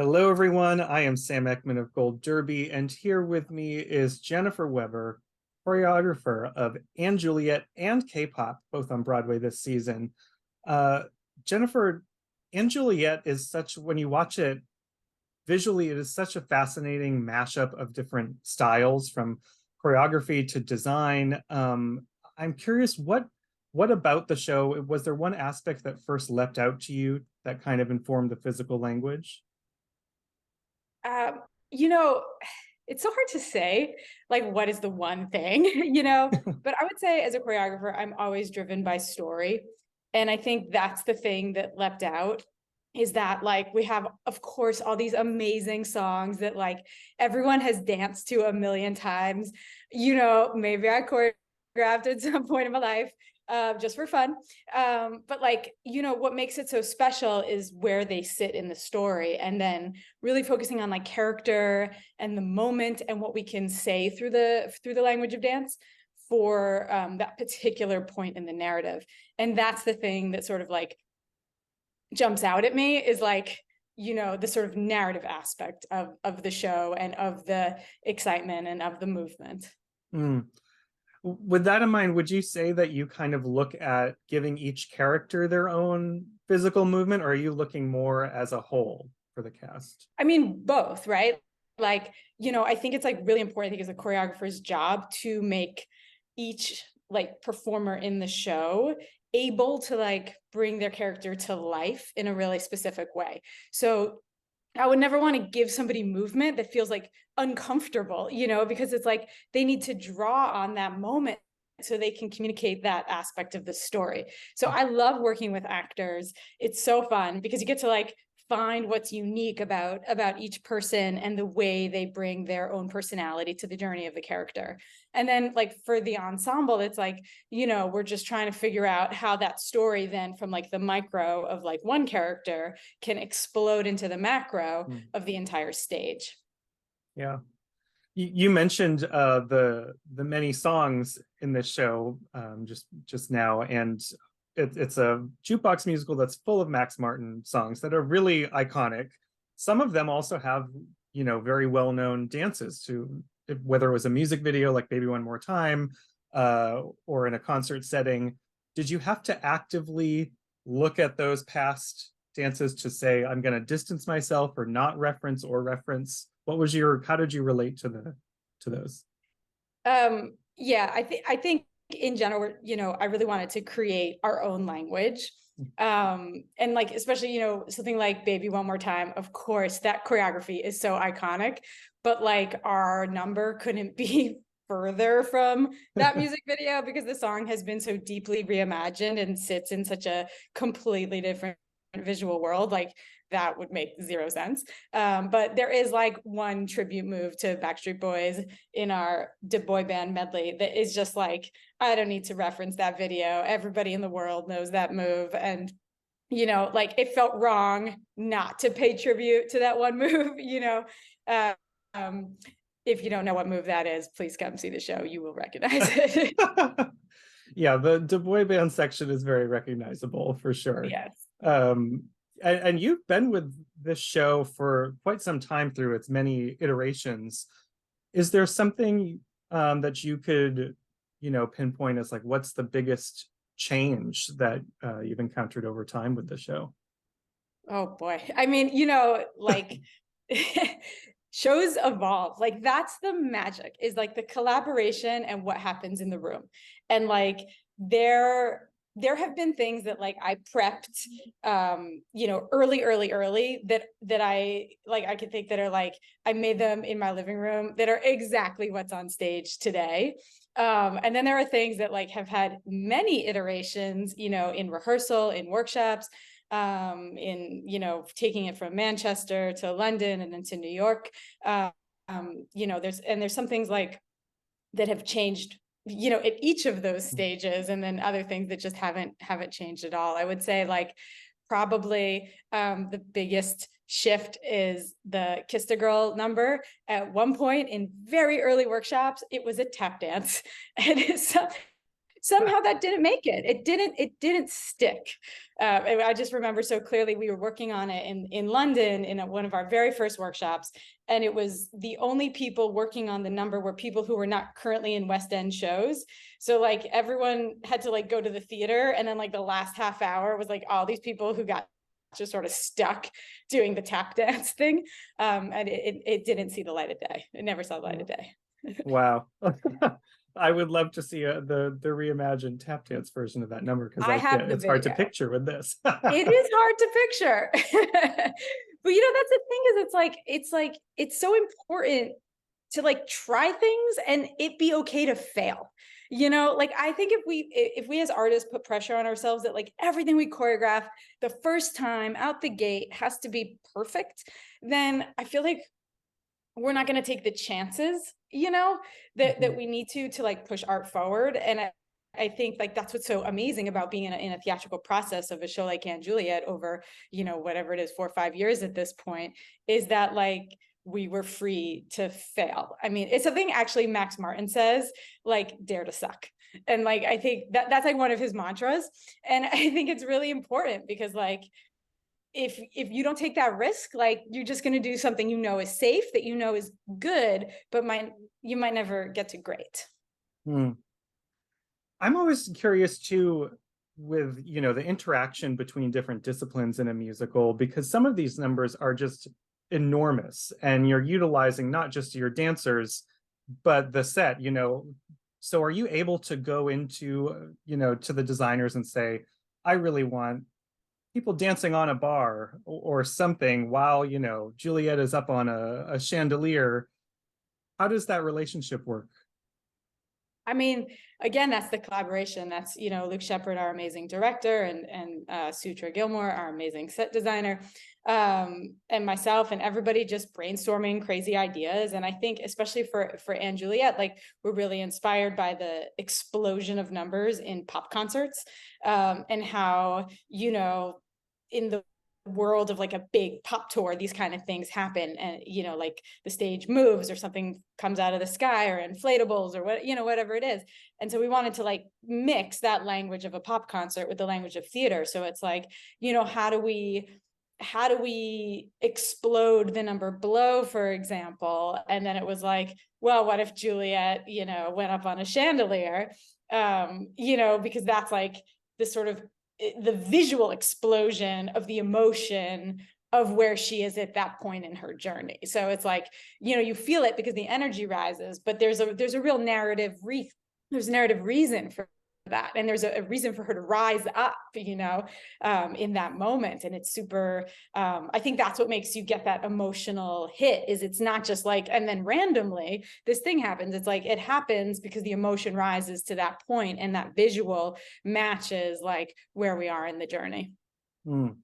Hello, everyone. I am Sam Eckmann of Gold Derby, and here with me is Jennifer Weber, choreographer of And Juliet and K-pop, both on Broadway this season. Uh, Jennifer, And Juliet is such, when you watch it visually, it is such a fascinating mashup of different styles from choreography to design. I'm curious, what about the show? Was there one aspect that first leapt out to you that kind of informed the physical language? Um, you know, it's so hard to say, like, what is the one thing, but I would say as a choreographer, I'm always driven by story. And I think that's the thing that leapt out is that, like, we have, of course, all these amazing songs that, like, everyone has danced to a million times. Maybe I choreographed at some point in my life. Just for fun. But like, what makes it so special is where they sit in the story, and then really focusing on like character and the moment and what we can say through the language of dance for that particular point in the narrative. And that's the thing that sort of like jumps out at me is like, the sort of narrative aspect of the show and of the excitement and of the movement. Mm. With that in mind, would you say that you kind of look at giving each character their own physical movement, or are you looking more as a whole for the cast? I mean, both, right? Like, I think it's like really important, I think, as a choreographer's job to make each like performer in the show able to like bring their character to life in a really specific way. So I would never want to give somebody movement that feels like uncomfortable, because it's like they need to draw on that moment so they can communicate that aspect of the story. So I love working with actors. It's so fun because you get to like find what's unique about each person and the way they bring their own personality to the journey of the character. And then like for the ensemble, it's like, we're just trying to figure out how that story then from like the micro of like one character can explode into the macro Mm. of the entire stage. Yeah. You mentioned the many songs in this show just now, and it's a jukebox musical that's full of Max Martin songs that are really iconic. Some of them also have, very well-known dances to whether it was a music video like Baby One More Time, or in a concert setting. Did you have to actively look at those past dances to say, I'm going to distance myself or not reference or reference? How did you relate to those? Yeah, I think in general, I really wanted to create our own language. And like, especially, something like Baby One More Time, of course, that choreography is so iconic, but like our number couldn't be further from that music video because the song has been so deeply reimagined and sits in such a completely different visual world. Like that would make zero sense. But there is like one tribute move to Backstreet Boys in our De Boy Band medley that is just like, I don't need to reference that video. Everybody in the world knows that move. And, like it felt wrong not to pay tribute to that one move, Uh, um, if you don't know what move that is, please come see the show. You will recognize it. Yeah, the Du Bois band section is very recognizable for sure. Yes. Um, and you've been with this show for quite some time through its many iterations. Is there something that you could, pinpoint as like what's the biggest change that you've encountered over time with the show? Oh boy. I mean, like shows evolve. Like that's the magic is like the collaboration and what happens in the room. And like there have been things that like I prepped early that I could think that are like I made them in my living room that are exactly what's on stage today. And then there are things that like have had many iterations, in rehearsal, in workshops, in taking it from Manchester to London and then to New York. There's some things like that have changed at each of those stages, and then other things that just haven't changed at all. I would say like probably the biggest shift is the Kiss the Girl number. At one point in very early workshops, it was a tap dance, and somehow that didn't make it. It didn't stick. And I just remember so clearly we were working on it in London in one of our very first workshops. And it was the only people working on the number were people who were not currently in West End shows. So like everyone had to like go to the theater. And then like the last half hour was like all these people who got just sort of stuck doing the tap dance thing. And it didn't see the light of day. It never saw the light of day. Wow. I would love to see the reimagined tap dance version of that number, because I have the it's hard to video. picture with this. It is hard to picture. But you know, that's the thing, is it's so important to like try things and it be okay to fail. You know, like I think if we as artists put pressure on ourselves that like everything we choreograph the first time out the gate has to be perfect, then I feel like we're not going to take the chances, you know, that we need to like push art forward. And I think like that's what's so amazing about being in a theatrical process of a show like Anne Juliet over, you know, whatever it is, 4 or 5 years at this point, is that like we were free to fail. I mean, it's something actually Max Martin says, like, dare to suck. And like, I think that's like one of his mantras. And I think it's really important because like, if you don't take that risk, like you're just going to do something you know is safe, that you know is good, but you might never get to great. Hmm. I'm always curious too with, you know, the interaction between different disciplines in a musical, because some of these numbers are just enormous and you're utilizing not just your dancers, but the set, you know. So are you able to go into, you know, to the designers and say, I really want people dancing on a bar or something while, you know, Juliet is up on a chandelier? How does that relationship work? I mean, again, that's the collaboration. That's, you know, Luke Shepard, our amazing director, and Sutra Gilmore, our amazing set designer, and myself, and everybody just brainstorming crazy ideas. And I think especially for Anne Juliet, like we're really inspired by the explosion of numbers in pop concerts, and how, you know, in the world of like a big pop tour, these kind of things happen, and you know, like the stage moves or something comes out of the sky or inflatables or what, you know, whatever it is. And so we wanted to like mix that language of a pop concert with the language of theater. So it's like, you know, how do we explode the number Blow, for example? And then it was like, well, what if Juliet, you know, went up on a chandelier, you know, because that's like this sort of the visual explosion of the emotion of where she is at that point in her journey. So it's like, you know, you feel it because the energy rises, but there's a real narrative there's a narrative reason for that, and there's a reason for her to rise up, you know, in that moment. And it's super, I think that's what makes you get that emotional hit, is it's not just like, and then randomly this thing happens. It's like, it happens because the emotion rises to that point and that visual matches like where we are in the journey. Mm.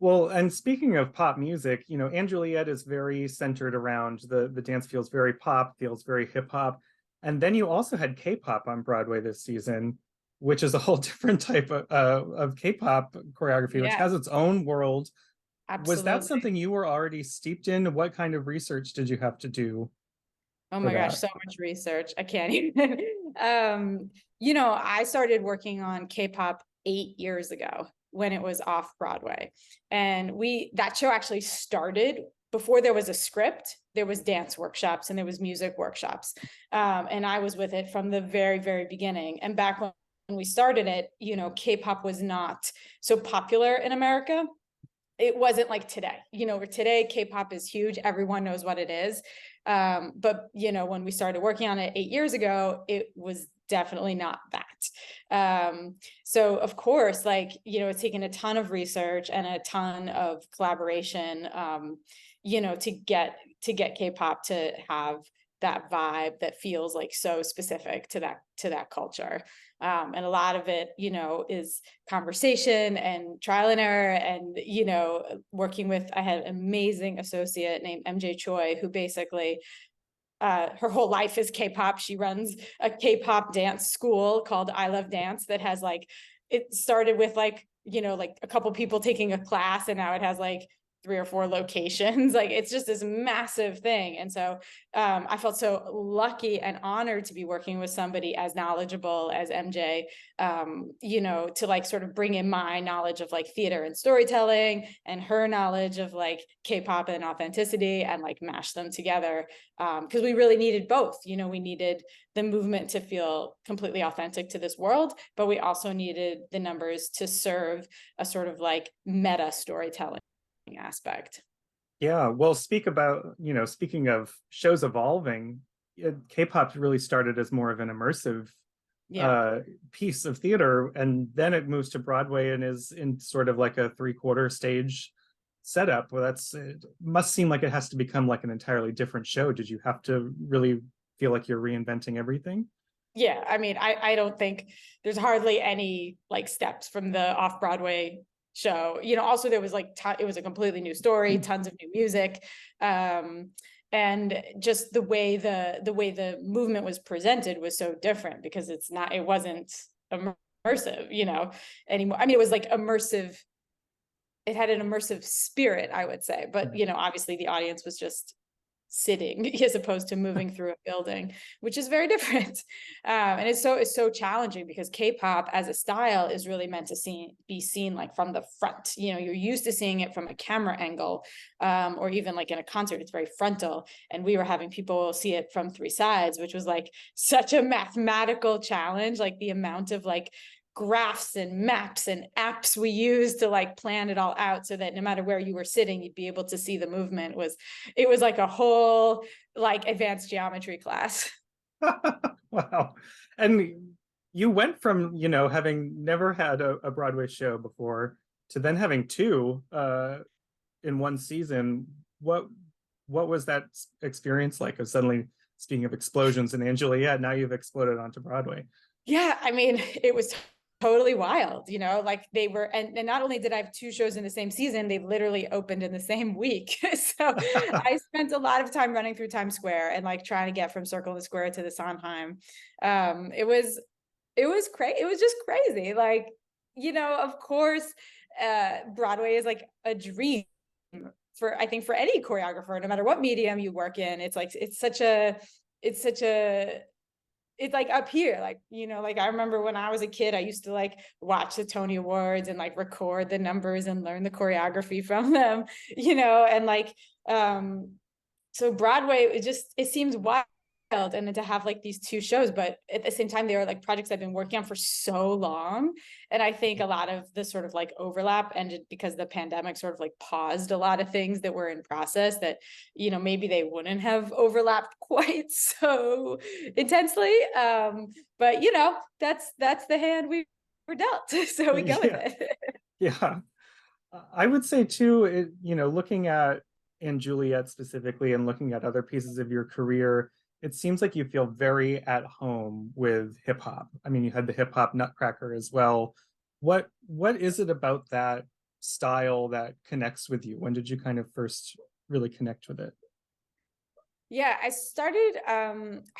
Well, and speaking of pop music, you know, Anne Juliet is very centered around the dance, feels very pop, feels very hip hop. And then you also had K-pop on Broadway this season, which is a whole different type of K-pop choreography, which has its own world. Absolutely. Was that something you were already steeped in? What kind of research did you have to do? Oh my gosh, so much research. I can't even. You know, I started working on K-pop 8 years ago when it was off Broadway. And that show actually started before there was a script. There was dance workshops and there was music workshops. And I was with it from the very, very beginning. And back when we started it, you know, K-pop was not so popular in America. It wasn't like today, you know, where today K-pop is huge. Everyone knows what it is. But, you know, when we started working on it 8 years ago, it was definitely not that. So of course, like, you know, it's taken a ton of research and a ton of collaboration, you know, to get K-pop to have that vibe that feels like so specific to that culture. And a lot of it, you know, is conversation and trial and error, and, you know, working with, I had an amazing associate named MJ Choi, who basically, her whole life is K-pop. She runs a K-pop dance school called I Love Dance that has like, it started with like, you know, like a couple people taking a class, and now it has like 3 or 4 locations. Like it's just this massive thing. And so I felt so lucky and honored to be working with somebody as knowledgeable as MJ, you know, to like sort of bring in my knowledge of like theater and storytelling and her knowledge of like K-pop and authenticity, and like mash them together. Because we really needed both. You know, we needed the movement to feel completely authentic to this world, but we also needed the numbers to serve a sort of like meta storytelling aspect. Yeah, well, speaking of shows evolving, K-pop really started as more of an immersive Yeah. piece of theater, and then it moves to Broadway and is in sort of like a three-quarter stage setup. Well, it must seem like it has to become like an entirely different show. Did you have to really feel like you're reinventing everything? Yeah, I mean, I don't think there's hardly any like steps from the off-Broadway show. You know, also there was like it was a completely new story, tons of new music. And just the way the movement was presented was so different, because it wasn't immersive, you know, anymore. I mean, it was like immersive. It had an immersive spirit, I would say, but you know, obviously the audience was just sitting as opposed to moving through a building, which is very different. And it's so challenging, because K-pop as a style is really meant to be seen like from the front. You know, you're used to seeing it from a camera angle, or even like in a concert, it's very frontal. And we were having people see it from 3 sides, which was like such a mathematical challenge, like the amount of like graphs and maps and apps we used to like plan it all out so that no matter where you were sitting, you'd be able to see the movement. It was like a whole like advanced geometry class. Wow. And you went from, having never had a Broadway show before to then having two in one season. What was that experience like of suddenly, speaking of explosions and Juliet, now you've exploded onto Broadway? Yeah, I mean, it was totally wild, you know, like they were, and not only did I have 2 shows in the same season, they literally opened in the same week. So I spent a lot of time running through Times Square and like trying to get from Circle to Square to the Sondheim. It was crazy. It was just crazy. Like, you know, of course, Broadway is like a dream I think for any choreographer, no matter what medium you work in. It's like, it's like up here, like, you know, like I remember when I was a kid, I used to like watch the Tony Awards and like record the numbers and learn the choreography from them, you know, and like, so Broadway, it seems wild. And then to have like these 2 shows, but at the same time, they were like projects I've been working on for so long. And I think a lot of the sort of like overlap ended because the pandemic sort of like paused a lot of things that were in process that, you know, maybe they wouldn't have overlapped quite so intensely. But you know, that's the hand we were dealt. So we go with Yeah, it. yeah. I would say too, looking at in Juliet specifically and looking at other pieces of your career, it seems like you feel very at home with hip hop. I mean, you had the hip hop Nutcracker as well. What is it about that style that connects with you? When did you kind of first really connect with it? Yeah, I started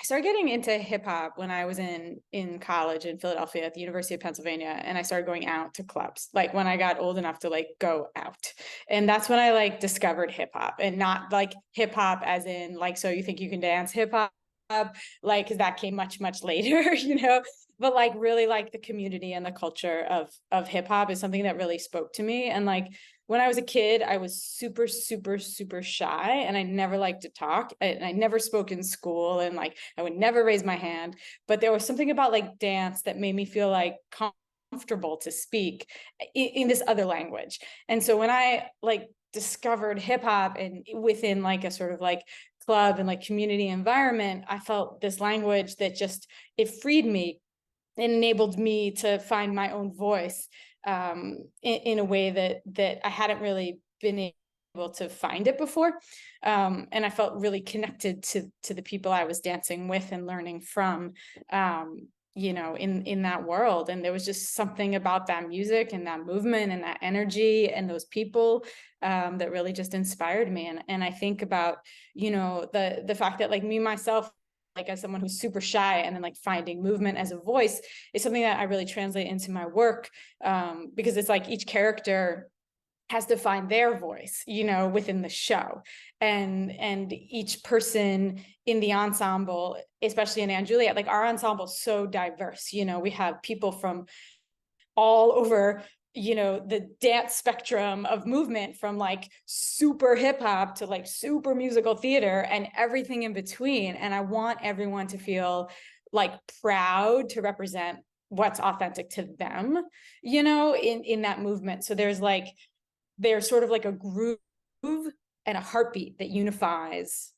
getting into hip hop when I was in college in Philadelphia at the University of Pennsylvania, and I started going out to clubs like when I got old enough to like go out. And that's when I like discovered hip hop, and not like hip hop as in like so you think you can dance hip hop, like because that came much later, you know. But like really like the community and the culture of hip hop is something that really spoke to me. And like when I was a kid, I was super shy, and I never liked to talk, and I never spoke in school, and like I would never raise my hand. But there was something about like dance that made me feel like comfortable to speak in this other language. And so when I like discovered hip hop and within like a sort of like club and like community environment, I felt this language that just it freed me. It enabled me to find my own voice in a way that I hadn't really been able to find it before. And I felt really connected to the people I was dancing with and learning from, you know, in that world. And there was just something about that music and that movement and that energy and those people that really just inspired me. And I think about, you know, the fact that like me myself, like as someone who's super shy, and then like finding movement as a voice is something that I really translate into my work, because it's like each character has to find their voice, within the show. And each person in the ensemble, especially in and Juliet, like our ensemble is so diverse. We have people from all over, the dance spectrum of movement, from like super hip hop to like super musical theater and everything in between. And I want everyone to feel like proud to represent what's authentic to them, in that movement. So there's sort of like a groove and a heartbeat that unifies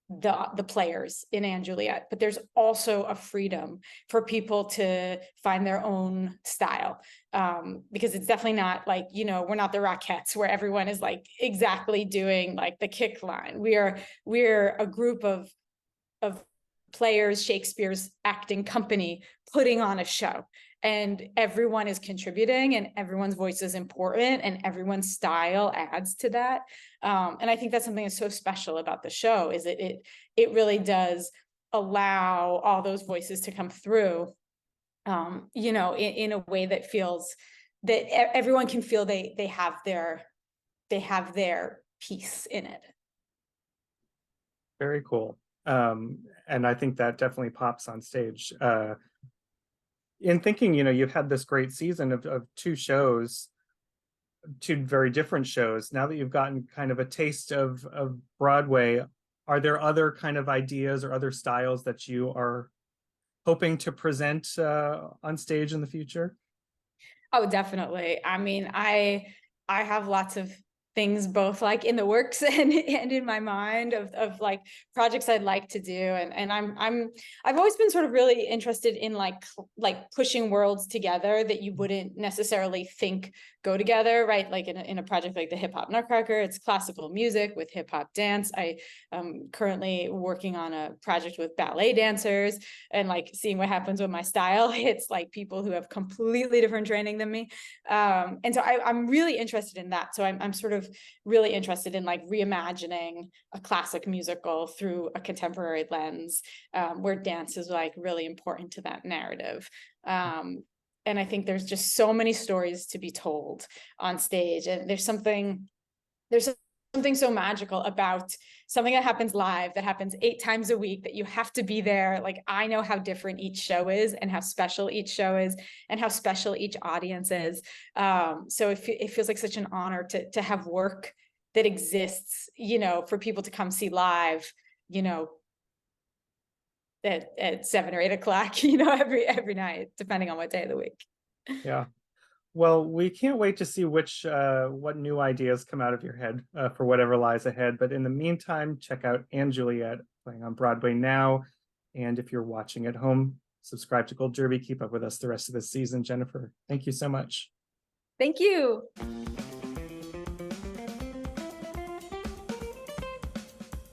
the players in and Juliet, but there's also a freedom for people to find their own style, because it's definitely not like, we're not the Rockettes where everyone is like exactly doing like the kick line. We're a group of players, Shakespeare's acting company, putting on a show, and everyone is contributing and everyone's voice is important and everyone's style adds to that. And I think that's something that's so special about the show, is it really does allow all those voices to come through, in a way that feels that everyone can feel they have their piece in it. Very cool. And I think that definitely pops on stage. In thinking, you've had this great season of two shows, two very different shows. Now that you've gotten kind of a taste of Broadway, are there other kind of ideas or other styles that you are hoping to present on stage in the future? Oh, definitely. I mean, I have lots of things both like in the works and in my mind of like projects I'd like to do. And I've always been sort of really interested in like pushing worlds together that you wouldn't necessarily think go together, right? Like in a project like the Hip Hop Nutcracker, it's classical music with hip hop dance. I am currently working on a project with ballet dancers, and like seeing what happens with my style. It's like people who have completely different training than me. And so I'm really interested in that. So I'm sort of really interested in like reimagining a classic musical through a contemporary lens, where dance is like really important to that narrative. And I think there's just so many stories to be told on stage, and there's something so magical about something that happens live, that happens 8 times a week, that you have to be there. Like, I know how different each show is and how special each show is and how special each audience is. So it feels like such an honor to have work that exists, for people to come see live, at 7 or 8 o'clock, every night, depending on what day of the week. Yeah. Well, we can't wait to see what new ideas come out of your head for whatever lies ahead. But in the meantime, check out and Juliet playing on Broadway now. And if you're watching at home, subscribe to Gold Derby. Keep up with us the rest of the season. Jennifer, thank you so much. Thank you.